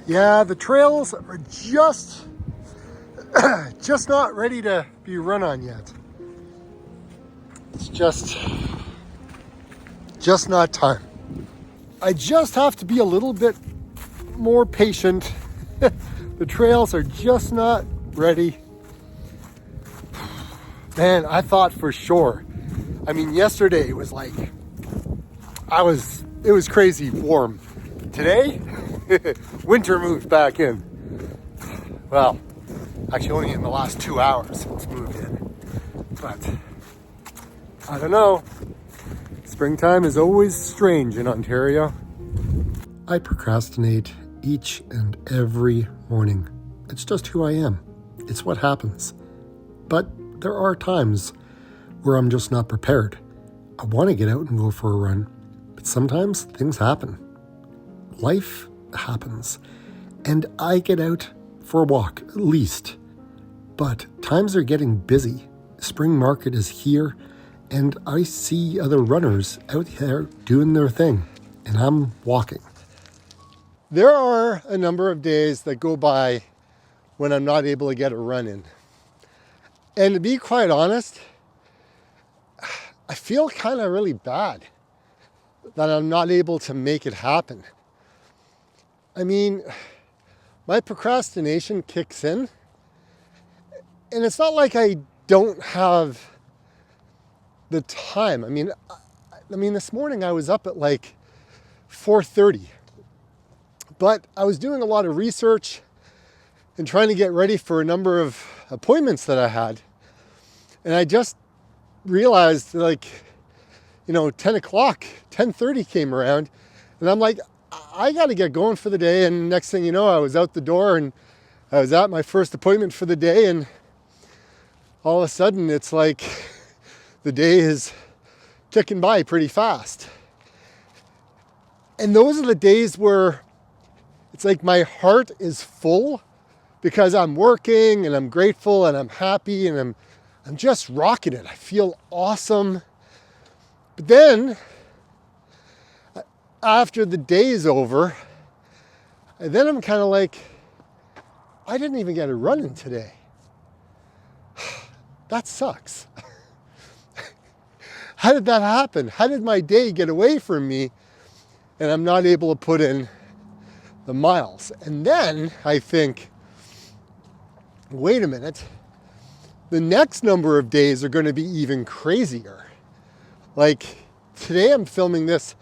Yeah, the trails are just not ready to be run on yet. It's just not time. I just have to be a little bit more patient. The trails are just not ready. Man, I thought for sure. I mean, yesterday it was like, it was crazy warm. Today, winter moved back in. Well, actually only in the last 2 hours it's moved in. But, I don't know. Springtime is always strange in Ontario. I procrastinate each and every morning. It's just who I am. It's what happens. But there are times where I'm just not prepared. I want to get out and go for a run, but sometimes things happen. Life happens, and I get out for a walk, at least. But times are getting busy. Spring market is here, and I see other runners out there doing their thing, and I'm walking. There are a number of days that go by when I'm not able to get a run in. And to be quite honest, I feel kind of really bad that I'm not able to make it happen. I mean, my procrastination kicks in, and it's not like I don't have the time. I mean, this morning I was up at like 4:30, but I was doing a lot of research and trying to get ready for a number of appointments that I had. And I just realized, 10 o'clock, 10:30 came around, and I'm like, I got to get going for the day. And next thing you know, I was out the door and I was at my first appointment for the day. And all of a sudden, it's like the day is ticking by pretty fast. And those are the days where it's like my heart is full because I'm working and I'm grateful and I'm happy and I'm just rocking it. I feel awesome. But then, after the day is over, and then I'm kind of like, I didn't even get a run in today. That sucks. How did that happen? How did my day get away from me and I'm not able to put in the miles? And then I think, wait a minute, the next number of days are going to be even crazier. Like today I'm filming this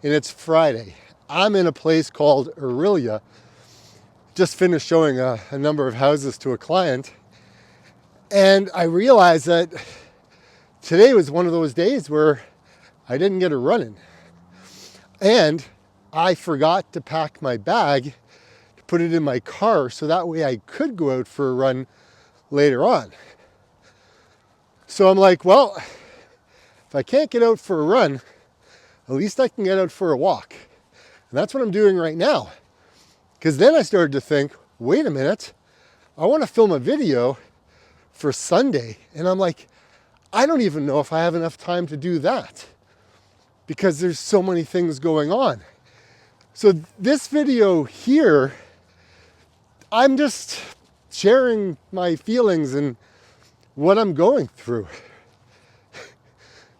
and it's Friday. I'm in a place called Aurelia. Just finished showing a number of houses to a client. And I realized that today was one of those days where I didn't get a run in. And I forgot to pack my bag to put it in my car so that way I could go out for a run later on. So I'm like, well, if I can't get out for a run, at least I can get out for a walk. And that's what I'm doing right now. Because then I started to think, wait a minute, I want to film a video for Sunday. And I'm like, I don't even know if I have enough time to do that because there's so many things going on. So this video here, I'm just sharing my feelings and what I'm going through.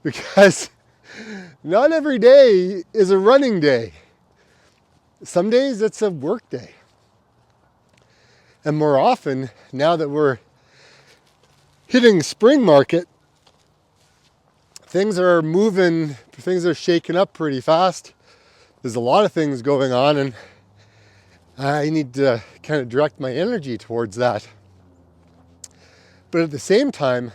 Because not every day is a running day. Some days it's a work day. And more often, now that we're hitting spring market, things are moving, things are shaking up pretty fast. There's a lot of things going on and I need to kind of direct my energy towards that. But at the same time,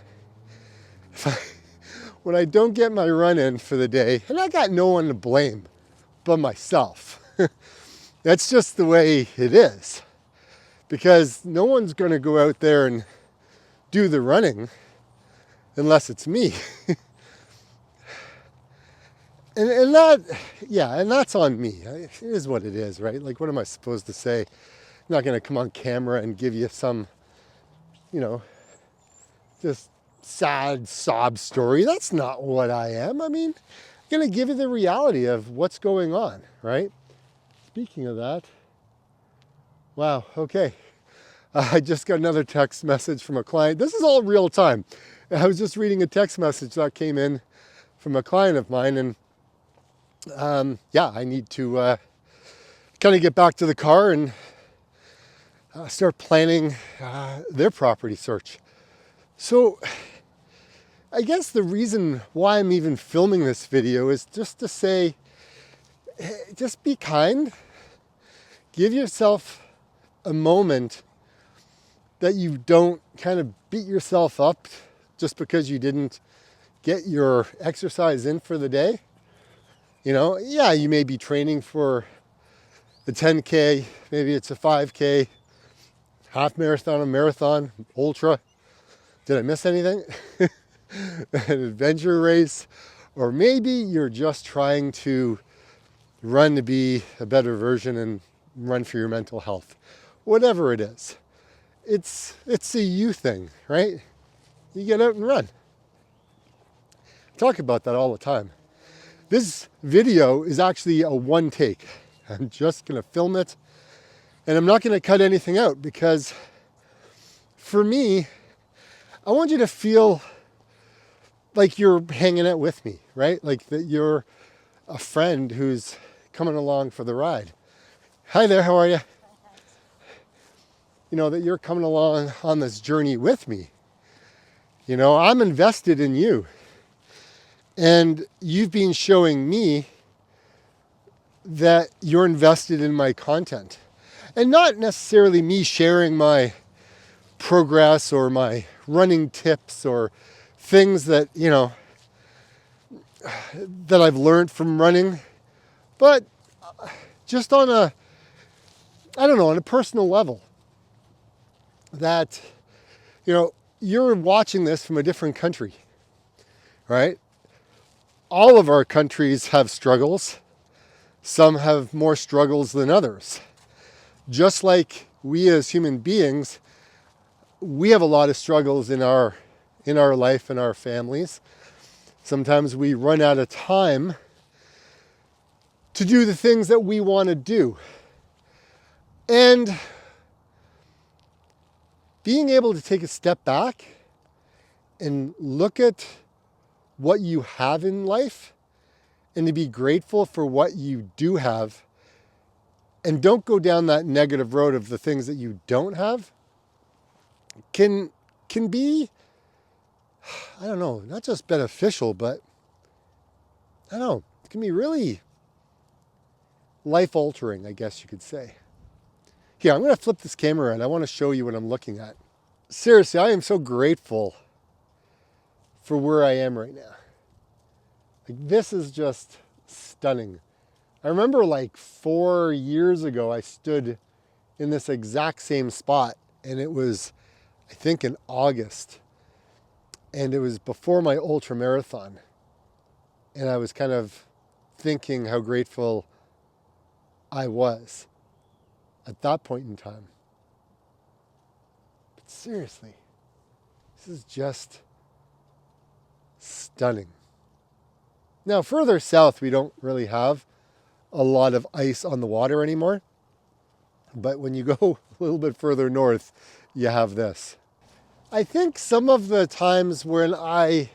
when I don't get my run in for the day, and I got no one to blame but myself. That's just the way it is. Because no one's going to go out there and do the running unless it's me. and that's on me. It is what it is, right? Like, what am I supposed to say? I'm not going to come on camera and give you some, just sad sob story. That's not what I am. I mean, I'm going to give you the reality of what's going on, right? Speaking of that, Wow, okay. I just got another text message from a client. This is all real time. I was just reading a text message that came in from a client of mine, and yeah, I need to kind of get back to the car and start planning their property search. So I guess the reason why I'm even filming this video is just to say, hey, just be kind. Give yourself a moment that you don't kind of beat yourself up just because you didn't get your exercise in for the day. You know, yeah, you may be training for the 10K, maybe it's a 5K, half marathon, a marathon, ultra. Did I miss anything? An adventure race, or maybe you're just trying to run to be a better version and run for your mental health. Whatever it is, it's a you thing, right? You get out and run. I talk about that all the time. This video is actually a one take. I'm just gonna film it, and I'm not gonna cut anything out, because for me, I want you to feel like you're hanging out with me, right? Like that you're a friend who's coming along for the ride. Hi there, how are you? You know, that you're coming along on this journey with me. You know, I'm invested in you. And you've been showing me that you're invested in my content. And not necessarily me sharing my progress or my running tips or things that, you know, that I've learned from running, but just on a, I don't know, on a personal level, that, you know, you're watching this from a different country, right? All of our countries have struggles. Some have more struggles than others. Just like we as human beings, we have a lot of struggles in our life and our families. Sometimes we run out of time to do the things that we want to do. And being able to take a step back and look at what you have in life and to be grateful for what you do have, and don't go down that negative road of the things that you don't have, can be, I don't know, not just beneficial, but I don't know, it can be really life-altering, I guess you could say. Here, I'm going to flip this camera around. I want to show you what I'm looking at. Seriously, I am so grateful for where I am right now. Like, this is just stunning. I remember like 4 years ago, I stood in this exact same spot, and it was, I think, in August. And it was before my ultra marathon. And I was kind of thinking how grateful I was at that point in time. But seriously, this is just stunning. Now, further south, we don't really have a lot of ice on the water anymore. But when you go a little bit further north, you have this. I think some of the times when I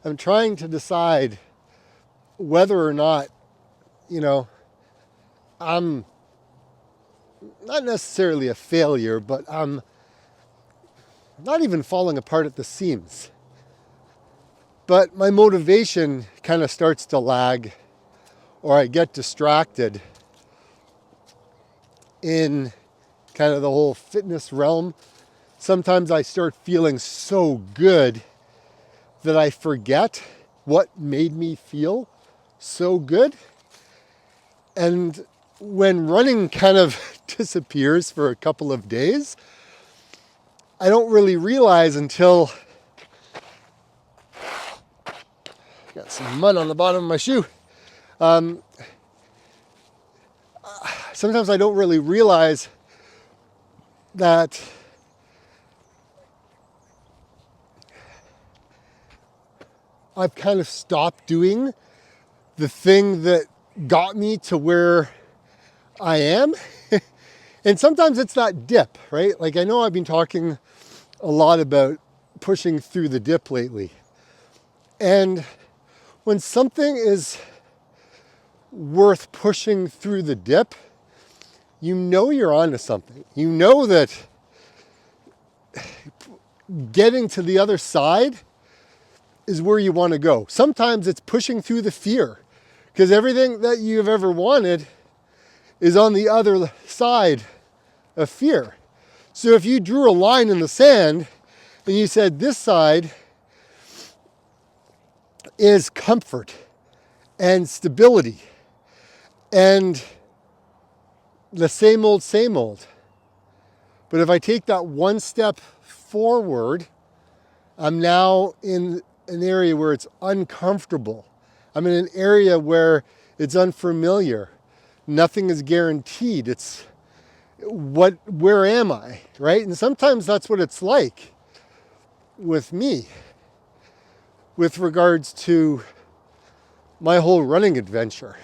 am trying to decide whether or not, you know, I'm not necessarily a failure, but I'm not even falling apart at the seams. But my motivation kind of starts to lag, or I get distracted in kind of the whole fitness realm. Sometimes I start feeling so good that I forget what made me feel so good. And when running kind of disappears for a couple of days, I don't really realize until, got some mud on the bottom of my shoe. Sometimes I don't really realize that I've kind of stopped doing the thing that got me to where I am. And sometimes it's that dip, right? Like I know I've been talking a lot about pushing through the dip lately. And when something is worth pushing through the dip, you know you're onto something. You know that getting to the other side is where you want to go. Sometimes it's pushing through the fear, because everything that you've ever wanted is on the other side of fear. So if you drew a line in the sand and you said this side is comfort and stability and the same old, but if I take that one step forward, I'm now in an area where it's uncomfortable. I'm in an area where it's unfamiliar. Nothing is guaranteed. It's where am I, right? And sometimes that's what it's like with me with regards to my whole running adventure.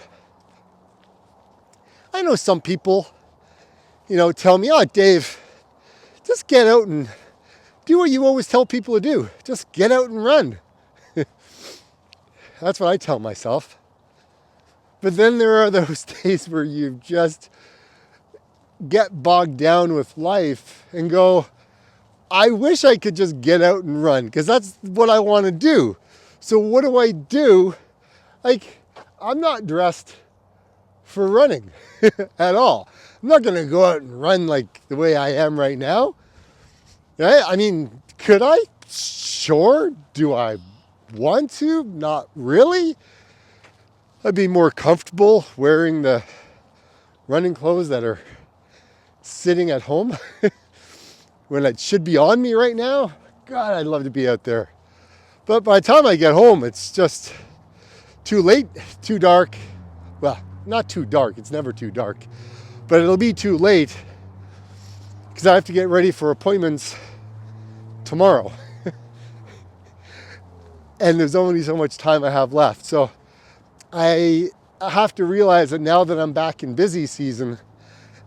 I know some people, tell me, oh, Dave, just get out and do what you always tell people to do. Just get out and run. That's what I tell myself. But then there are those days where you just get bogged down with life and go, I wish I could just get out and run because that's what I want to do. So what do? Like, I'm not dressed for running at all. I'm not going to go out and run like the way I am right now. Right? I mean, could I? Sure. Do I want to? Not really. I'd be more comfortable wearing the running clothes that are sitting at home when it should be on me right now. God, I'd love to be out there. But by the time I get home, it's just too late, too dark. Well, not too dark. It's never too dark. But it'll be too late because I have to get ready for appointments tomorrow. And there's only so much time I have left. So I have to realize that now that I'm back in busy season,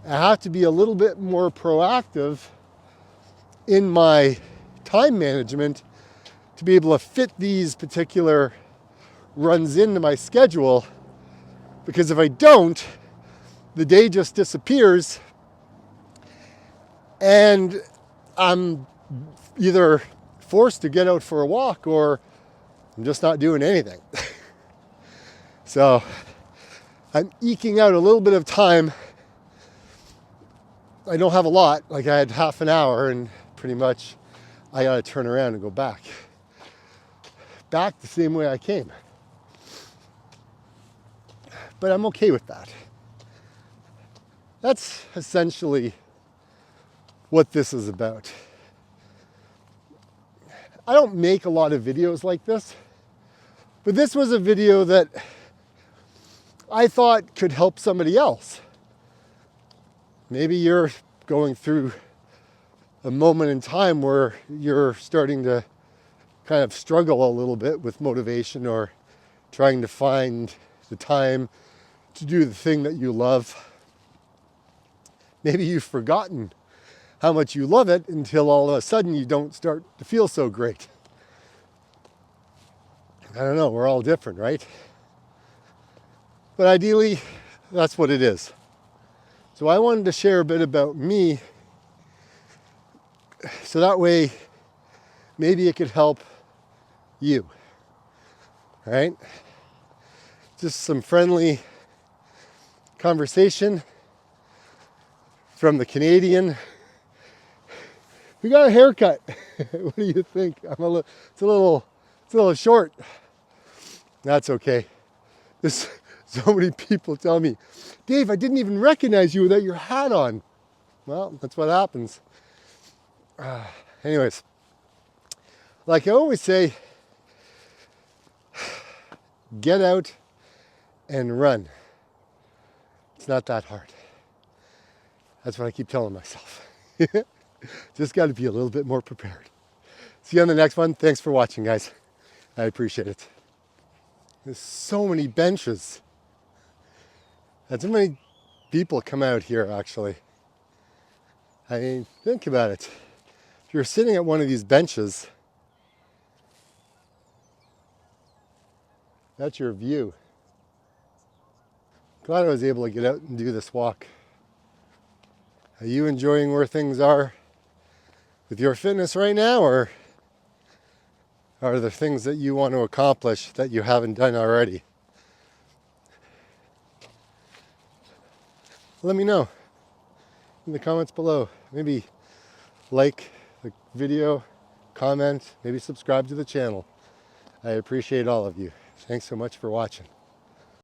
I have to be a little bit more proactive in my time management to be able to fit these particular runs into my schedule. Because if I don't, the day just disappears and I'm either forced to get out for a walk or I'm just not doing anything. So I'm eking out a little bit of time. I don't have a lot, like I had half an hour and pretty much I gotta turn around and go back the same way I came. But I'm okay with that. That's essentially what this is about. I don't make a lot of videos like this, but this was a video that I thought could help somebody else. Maybe you're going through a moment in time where you're starting to kind of struggle a little bit with motivation or trying to find the time to do the thing that you love. Maybe you've forgotten how much you love it until all of a sudden you don't start to feel so great. I don't know, we're all different, right? But ideally, that's what it is. So I wanted to share a bit about me so that way maybe it could help you, right? Just some friendly conversation from the Canadian. We got a haircut. What do you think? It's a little short. That's okay. There's so many people tell me, Dave, I didn't even recognize you without your hat on. Well, that's what happens. Anyways, like I always say, get out and run. It's not that hard. That's what I keep telling myself. Just got to be a little bit more prepared. See you on the next one. Thanks for watching, guys. I appreciate it. There's so many benches. Had so many people come out here, actually. I mean, think about it. If you're sitting at one of these benches, that's your view. Glad I was able to get out and do this walk. Are you enjoying where things are with your fitness right now, or are there things that you want to accomplish that you haven't done already? Let me know in the comments below. Maybe like the video, comment, maybe subscribe to the channel. I appreciate all of you. Thanks so much for watching.